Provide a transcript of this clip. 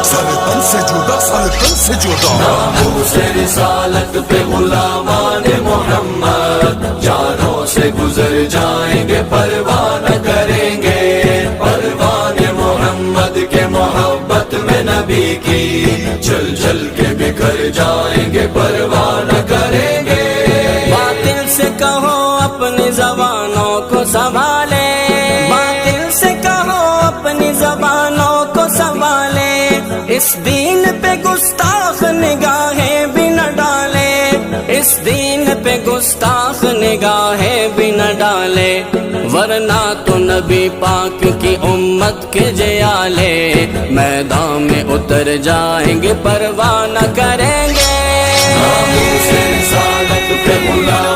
سارے تن سے جدا، سارے تن سے جدا، ناموس رسالت پہ غلامان محمد جانوں سے گزر جائیں گے، پرواہ نہ کریں گے، پروان محمد کے محبت میں نبی کی جل جل کے بکھر جائیں گے، پرواہ نہ کریں گے۔ باطل سے کہو اپنی زبانوں کو سنبھالے، باطل سے کہو اپنی زبانوں کو سنبھالے، اس دین پہ گستاخ نگاہیں بھی نہ ڈالے، اس دین پہ گستاخ نگاہیں بھی نہ ڈالے، ورنہ تو نبی پاک کی امت کے جیالے میدان میں اتر جائیں گے، پرواہ نہ کریں گے۔ ناموس رسالت پہ غلامان